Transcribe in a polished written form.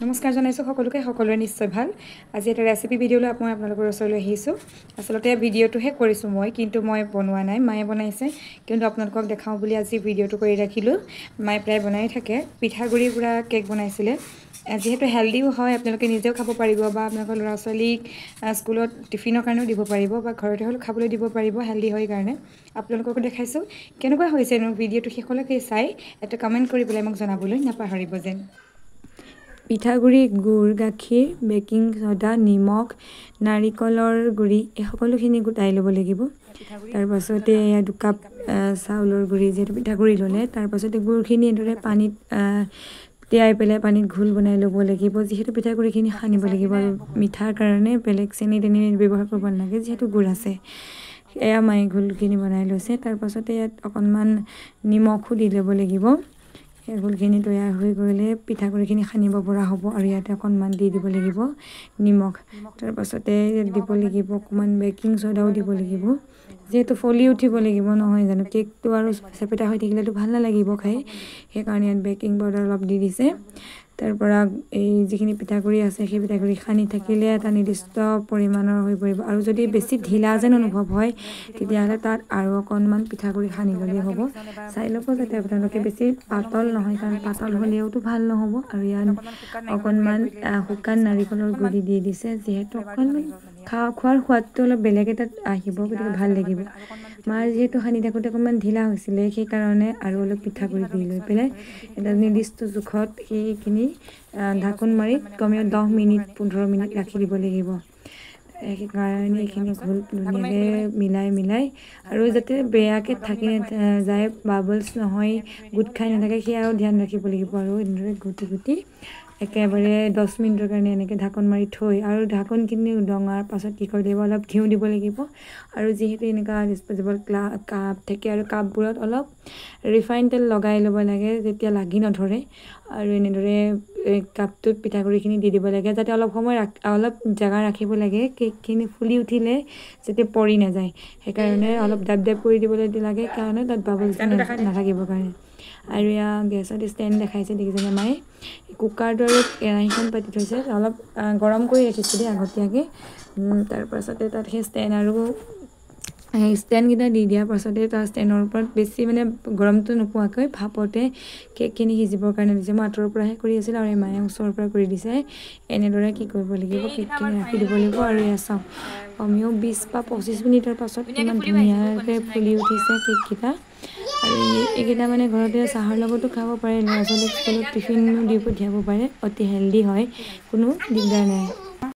নমস্কাৰ জনাইছোঁ সকলোৰে নিশ্চয় ভাল। আজি এটা ৰেচিপি ভিডিঅ' লৈ মই আপোনালোকৰ ওচৰলৈ আহিছোঁ। আচলতে ভিডিঅ'টোহে কৰিছোঁ কিন্তু মই বনোৱা নাই, মায়ে বনাইছে। কিন্তু আপোনালোকক দেখাওঁ বুলি আজি ভিডিঅ'টো কৰি ৰাখিলোঁ। মায়ে প্ৰায় বনাই থাকে। পিঠাগুড়িৰ পৰা কেক বনাইছিলে। যিহেতু হেল্ডিও হয়, আপোনালোকে নিজেও খাব পাৰিব বা আপোনালোকৰ ল'ৰা ছোৱালীক স্কুলত টিফিনৰ কাৰণেও দিব পাৰিব বা ঘৰতে হ'লেও খাবলৈ দিব পাৰিব, হেল্ডি হয় কাৰণে। আপোনালোককো দেখাইছোঁ। কেনেকুৱা হৈছেনো ভিডিঅ'টো শেষলৈকে চাই এটা কমেণ্ট কৰি পেলাই মোক জনাবলৈ নাপাহৰিব যেন। পিঠাগুড়ি, গুড়, গাখীৰ, বেকিং ছ'ডা, নিমখ, নাৰিকলৰ গুড়ি এই সকলোখিনি গোটাই ল'ব লাগিব। তাৰপাছতে 2 কাপ চাউলৰ গুড়ি, যিহেতু পিঠাগুড়ি ল'লে তাৰপাছতে গুড়খিনি এনেদৰে পানীত তিয়াই পেলাই পানীত ঘোল বনাই ল'ব লাগিব। যিহেতু পিঠাগুড়িখিনি সানিব লাগিব আৰু মিঠাৰ কাৰণে বেলেগ চেনি ব্যৱহাৰ কৰিব নালাগে, যিহেতু গুড় আছে। এয়া মায়ে ঘোলখিনি বনাই লৈছে। তাৰপাছতে ইয়াত অকণমান নিমখো দি ল'ব লাগিব। ঘোলখিনি তৈয়াৰ হৈ গ'লে পিঠাগুড়িখিনি সানিব পৰা হ'ব আৰু ইয়াতে অকণমান দি দিব লাগিব নিমখ। তাৰপাছতে দিব লাগিব অকণমান বেকিং ছ'ডাও দিব লাগিব, যিহেতু ফলি উঠিব লাগিব নহয় জানো। কেকটো আৰু চেপেটা হৈ থাকিলেতো ভাল নালাগিব খাই, সেইকাৰণে ইয়াত বেকিং পাউডাৰ অলপ দি দিছে। তাৰপৰা এই যিখিনি পিঠাগুড়ি আছে সেই পিঠাগুড়ি সানি থাকিলে এটা নিৰ্দিষ্ট পৰিমাণৰ হৈ পৰিব আৰু যদি বেছি ঢিলা যেন অনুভৱ হয় তেতিয়াহ'লে তাত আৰু অকণমান পিঠাগুড়ি সানি ল'লেই হ'ব। চাই ল'ব যাতে আপোনালোকে বেছি পাতল নহয়, কাৰণ পাতল হ'লেওতো ভাল নহ'ব। আৰু ইয়াত অকণমান শুকান নাৰিকলৰ গুড়ি দি দিছে, যিহেতু অকণমান খোৱাৰ সোৱাদটো অলপ বেলেগ এটাত আহিব, গতিকে ভাল লাগিব। মাৰ যিহেতু সানি থাকোঁতে অকণমান ঢিলা হৈছিলে, সেইকাৰণে আৰু অলপ পিঠাগুড়ি দি লৈ পেলাই এটা নিৰ্দিষ্ট জোখত সেইখিনি ঢাকোন মাৰি কমেও 10 মিনিট 15 মিনিট ৰাখি দিব লাগিব। সেইকাৰণে এইখিনি ঘোল ধুনীয়াকৈ মিলাই আৰু যাতে বেয়াকৈ থাকি নাযায়, বাবলছ নহয়, গোট খাই নাথাকে, সেয়াও ধ্যান ৰাখিব লাগিব। আৰু এনেদৰে গুটি একেবাৰে 10 মিনিটৰ কাৰণে এনেকৈ ঢাকোন মাৰি থৈ আৰু ঢাকোনখিনি উদঙাৰ পাছত কি কৰিব লাগিব, অলপ ঘিউ দিব লাগিব। আৰু যিহেতু এনেকুৱা ডিছপ'জেবল কাপ থাকে আৰু কাপবোৰত অলপ ৰিফাইন তেল লগাই ল'ব লাগে, যেতিয়া লাগি নধৰে। আৰু এনেদৰে কাপটোত পিঠাগুড়িখিনি দি দিব লাগে, যাতে অলপ সময় অলপ জেগা ৰাখিব লাগে, কেকখিনি ফুলি উঠিলে যাতে পৰি নাযায়। সেইকাৰণে অলপ দাব কৰি দিবলৈ লাগে, কাৰণে তাত বাবলছ নাথাকিবৰ কাৰণে। আৰু এয়া গেছত ষ্টেণ্ড দেখাইছে দেখিছেনে মায়ে। কুকাৰটো আৰু কেৰাহীখন পাতি থৈছে, অলপ গৰম কৰি ৰাখিছোঁ দেই আগতীয়াকৈ। তাৰপাছতে তাত সেই ষ্টেণ্ড আৰু ষ্টেণ্ডকেইটা দি দিয়াৰ পাছতে তাৰ ষ্টেণ্ডৰ ওপৰত বেছি গৰমটো নোপোৱাকৈ ভাপতে কেকখিনি সিজিবৰ কাৰণে দিছে। মই আঁতৰৰ পৰাহে কৰি আছিলোঁ আৰু এই মায়ে ওচৰৰ পৰা কৰি দিছে। এনেদৰে কি কৰিব লাগিব, কেকখিনি ৰাখি দিব লাগিব। আৰু এয়া চাওক, কমেও 20 বা 25 মিনিটৰ পাছত ইমান ধুনীয়াকৈ ফুলি উঠিছে কেককেইটা। আৰু এইকেইটা ঘৰতে চাহৰ লগতো খাব পাৰে, ল'ৰা ছোৱালীক স্কুলত টিফিনো দি পঠিয়াব পাৰে। অতি হেল্ডি হয়, কোনো দিগদাৰ নাই।